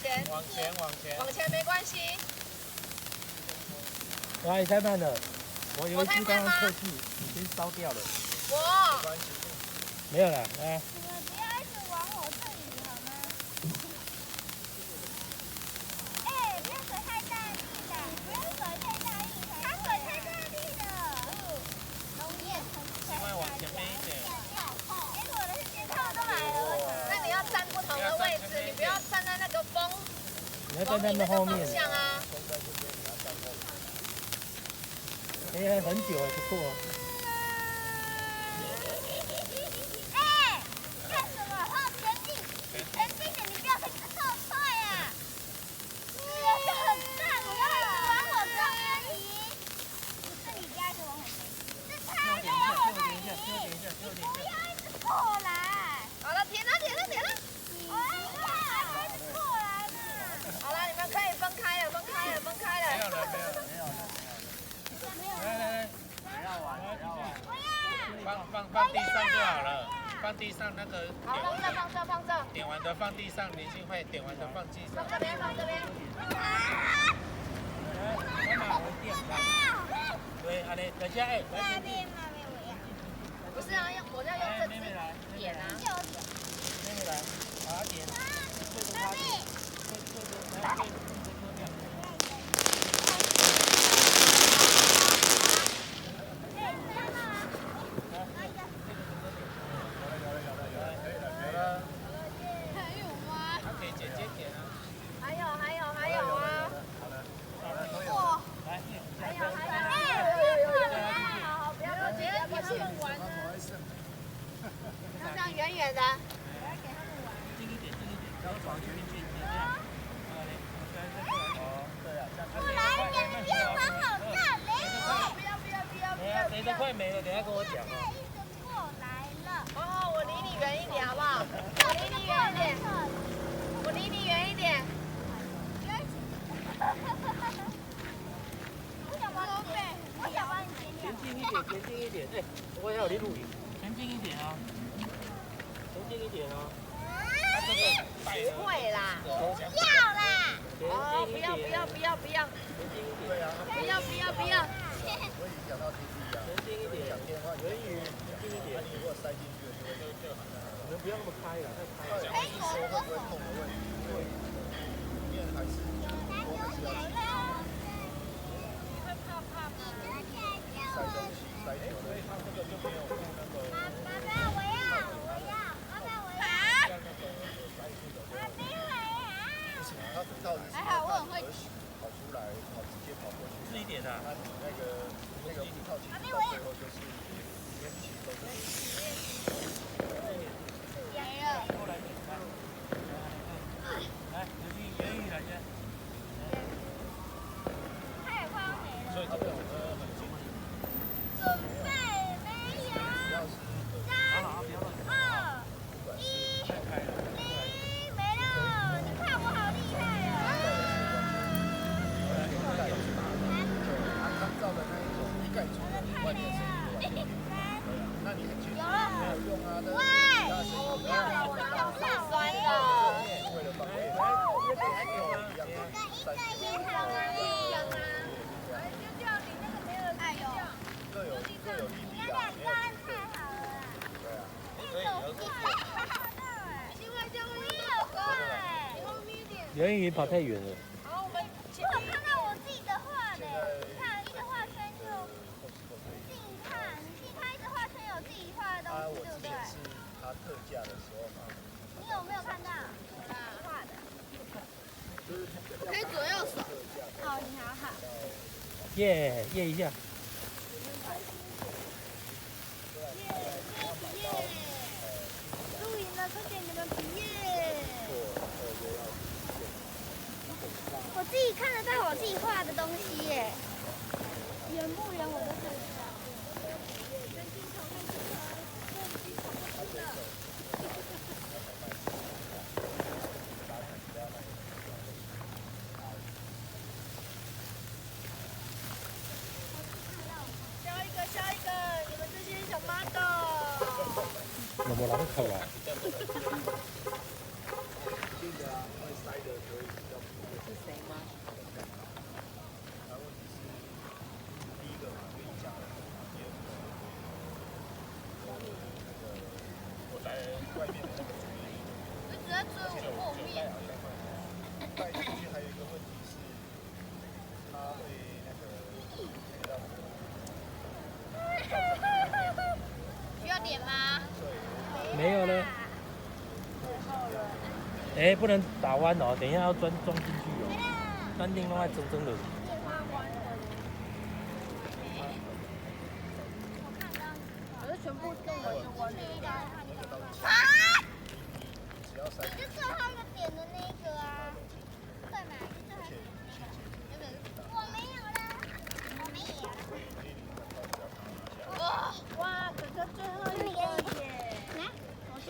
前，往前，往前。往前没关系。哇，你太慢了，我有一只刚刚透气，已经烧掉了。我。没有了，来。你们不要一直往我这里好吗？哎，不要水太大力的，不要水太大力，它水太大力的。容易很另外往前面一点。结果的是先他们都来了，那你要站不同的位置，你不要站在那个风。你要站在他们后面。方向啊。哎，很久了，不错哦。哎，干什么？前进！前进点，你不要太后退啊！这个很大，你要一直往我这边移。不是你家一直往我这边，是他一直往我这里移。你不要一直过来。好了，停了，停了，停了。哎呀，还一直过来呢。好了，你们可以分开了，分开了，分开了。没有了，没有了，没有了。来来来，不要玩，不要玩。放地上就好了，放地上那个。好，放这，放这，放这。点完的放地上，林心慧点完的放地上。放这边，放这边。来马回电。对，阿丽，等下哎，来前进。不是啊，我要用这支点啊。妹妹来，把它点。对着它点。对着，可以姐姐点啊。还有啊。还有。还有。好，不要客气，不要客气。这样远远的。近一点，然后往前面去，这样。过来一点，你不要往好大嘞！谁都快没了，等下跟我讲哦。一直过来了。哦，我离你远一点，好不好？我离你远一点。我离你远一点。我想帮你剪掉。前进一点，前进一点，哎，我也要你录影。前进一点啊，前进一点啊。不会啦。要啦！哦，不要。不要。前进一点。不要。我已经讲到天气啊，前进一点，讲电话言语前进一点。你如果塞进去了就好了。你们不要那么开了，太开了。一说会不会痛的问题，因为里面还是我还是要洗。塞东西塞久了，它这个就没有那个。爸爸，我要。爸爸，我要。它不到底是还好我很会跑出来，直接跑过去。是一点的。那你那个葡萄其实到最后就是里面其实都是。过来，来，刘俊言语来先。太快要没了。所以这个我们很近。准备没有？3、2、1，零，没了！你看我好厉害哦！干燥的那一种盖住了外面是那你很清楚，没有用啊的。不要了，我脚上酸的。为了防卫，一哎呦，各有利弊你啊。两个太好了啦！对啊。言语跑太远了。好，我们我看到我自己的画的，看一直画圈就自己看，你自己看一直画圈有自己画的东西，对不对？是它特价的时候嘛。你有没有看到？画的。可以左右手。哦，你好好。耶一下。露营了，快点你们比耶！我自己看得到我自己画的东西耶，远不远我都看得到。下一个，你们这些小 model。那么难看啊！定的啊，会塞的可以。点。带进去还有一个问题是，它会需要点吗？没有了。哎，不能打弯哦，等一下要撞进去哦。单定弄在整的。可是全部动了就弯了。啊！只要3就最后一个点的那个啊，对嘛？就最后一个。我没有了，我没有了。哇，可是最后一个耶！来，我点。